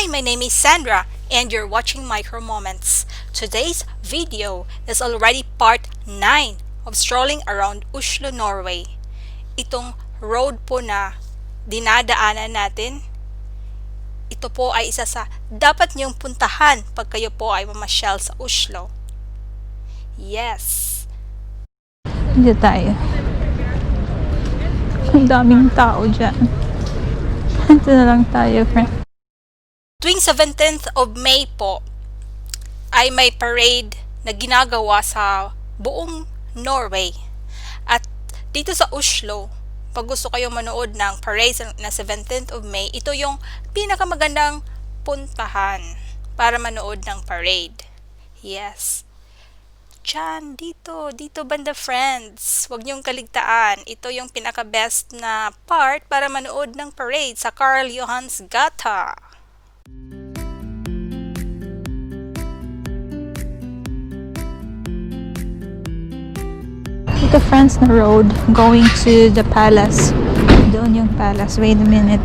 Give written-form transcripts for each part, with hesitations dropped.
Hi, my name is Sandra and you're watching Micro Moments. Today's video is already part 9 of strolling around Oslo, Norway. Itong road po na dinadaanan natin, ito po ay isa sa dapat niyong puntahan pag kayo po ay mamasyal sa Oslo. Yes! Hindi tayo. Ang daming tao dyan. Ito na lang tayo, friend. Tuwing 17th of May po ay may parade na ginagawa sa buong Norway. At dito sa Oslo, pag gusto kayo manood ng parade na 17th of May, ito yung pinakamagandang puntahan para manood ng parade. Yes. Diyan, dito banda friends. Huwag niyong kaligtaan. Ito yung pinaka-best na part para manood ng parade sa Karl Johans Gata. Ito friends na road going to the palace. Doon yung palace. Wait a minute.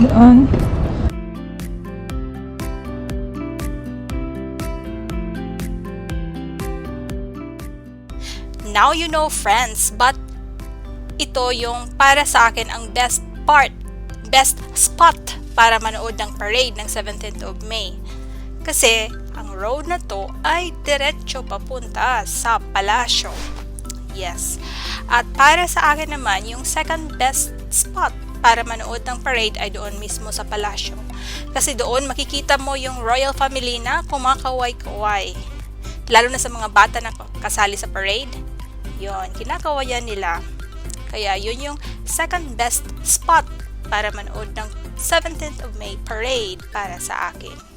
Doon. Now you know friends, but ito yung para sa akin ang best part, best spot para manood ng parade ng 17th of May. Kasi ang road na to ay diretso papunta sa palasyo. Yes. At para sa akin naman, yung second best spot para manood ng parade ay doon mismo sa palasyo. Kasi doon makikita mo yung royal family na kumakaway-kaway. Lalo na sa mga bata na kasali sa parade. Yun, kinakawayan nila. Kaya yun yung second best spot para manood ng 17th of May parade para sa akin.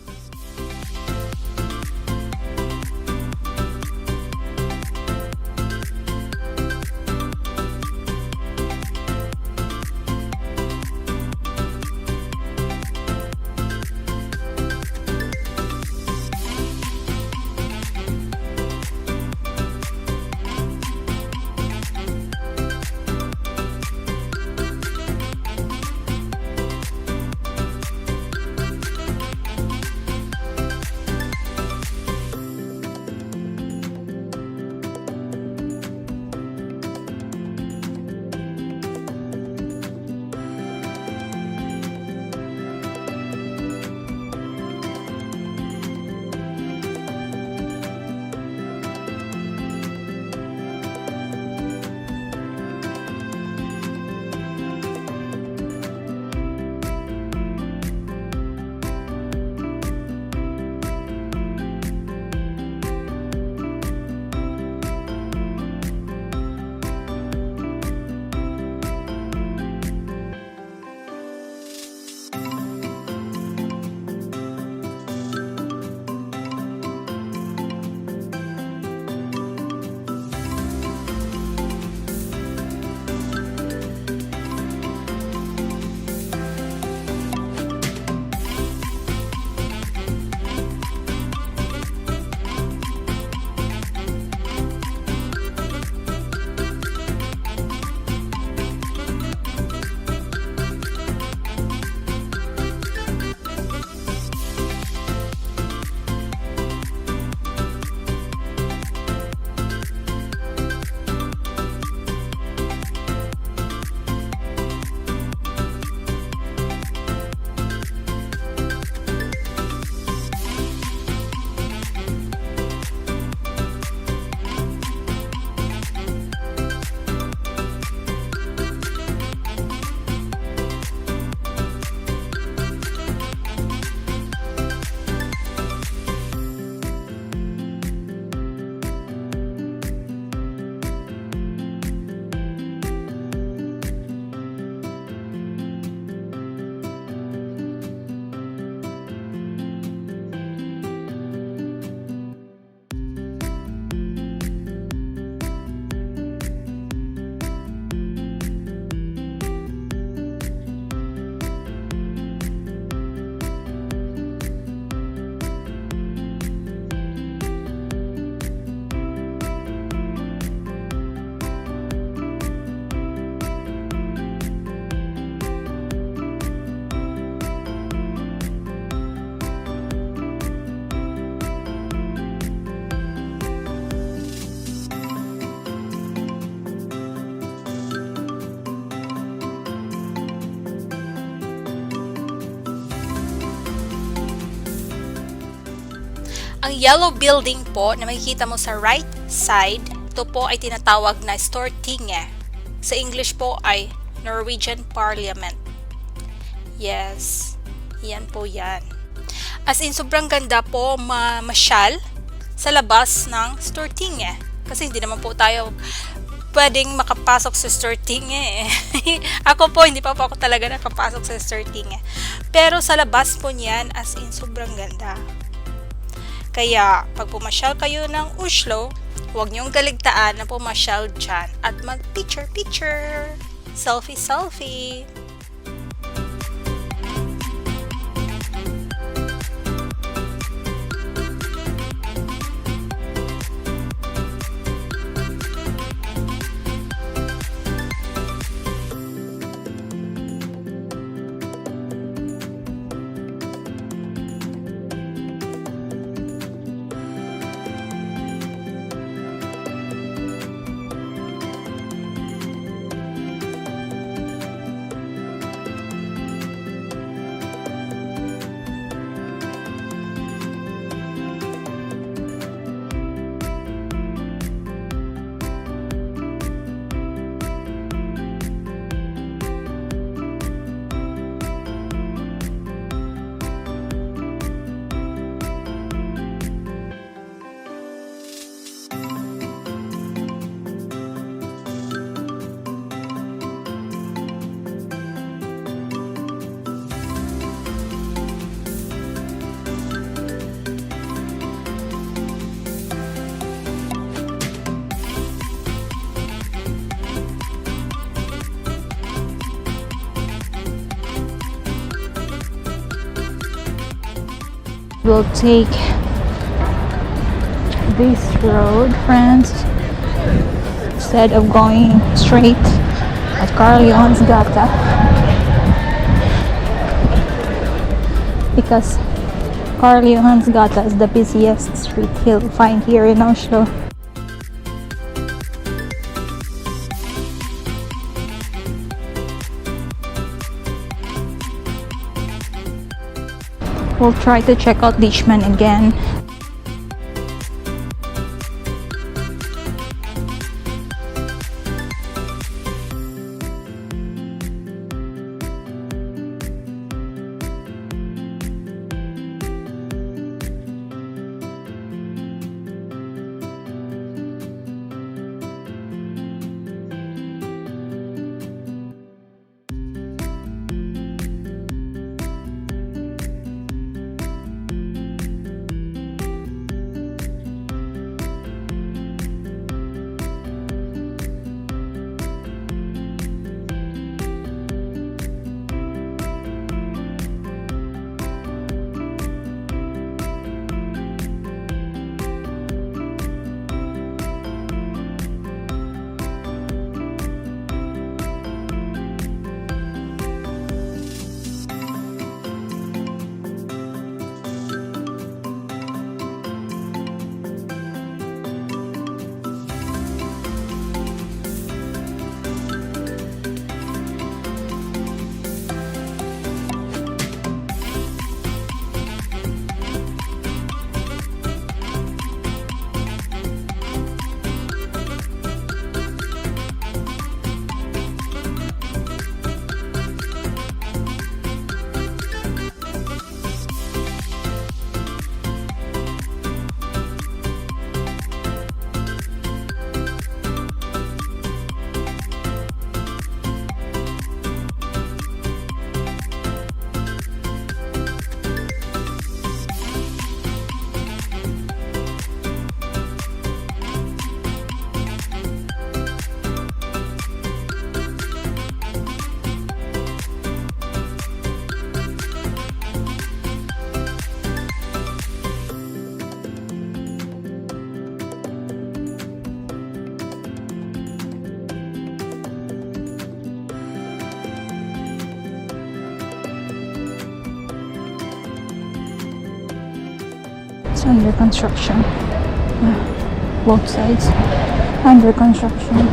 Ang yellow building po na makikita mo sa right side, ito po ay tinatawag na Stortinget. Sa English po ay Norwegian Parliament. Yes, yan po yan. As in, sobrang ganda po mamasyal sa labas ng Stortinget. Kasi hindi naman po tayo pwedeng makapasok sa Stortinget. Ako po, hindi pa po ako talaga nakapasok sa Stortinget. Pero sa labas po niyan, as in, sobrang ganda. Kaya, pag pumasyal kayo ng Oslo, huwag niyong kaligtaan na pumasyal dyan at mag-picture-picture. Selfie-selfie. We'll take this road, friends, instead of going straight at Carl Johan's Gata, because Carl Johan's Gata is the busiest street you'll find here in Oslo. We'll try to check out Deichman again. It's under construction. Both sides under construction.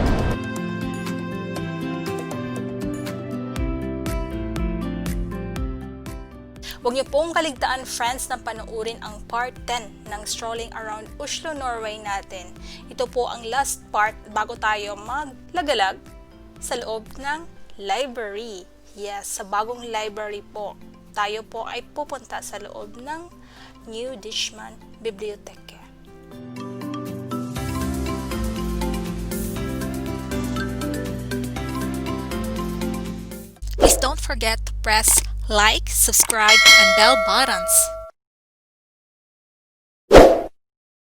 Huwag niyo pong kaligtaan, friends, na panoorin ang part 10 ng Strolling around Oslo, Norway natin. Ito po ang last part bago tayo maglagalag sa loob ng library. Yes, sa bagong library po. Tayo po ay pupunta sa loob ng New Dishman Bibliotheke. Please don't forget to press like, subscribe, and bell buttons.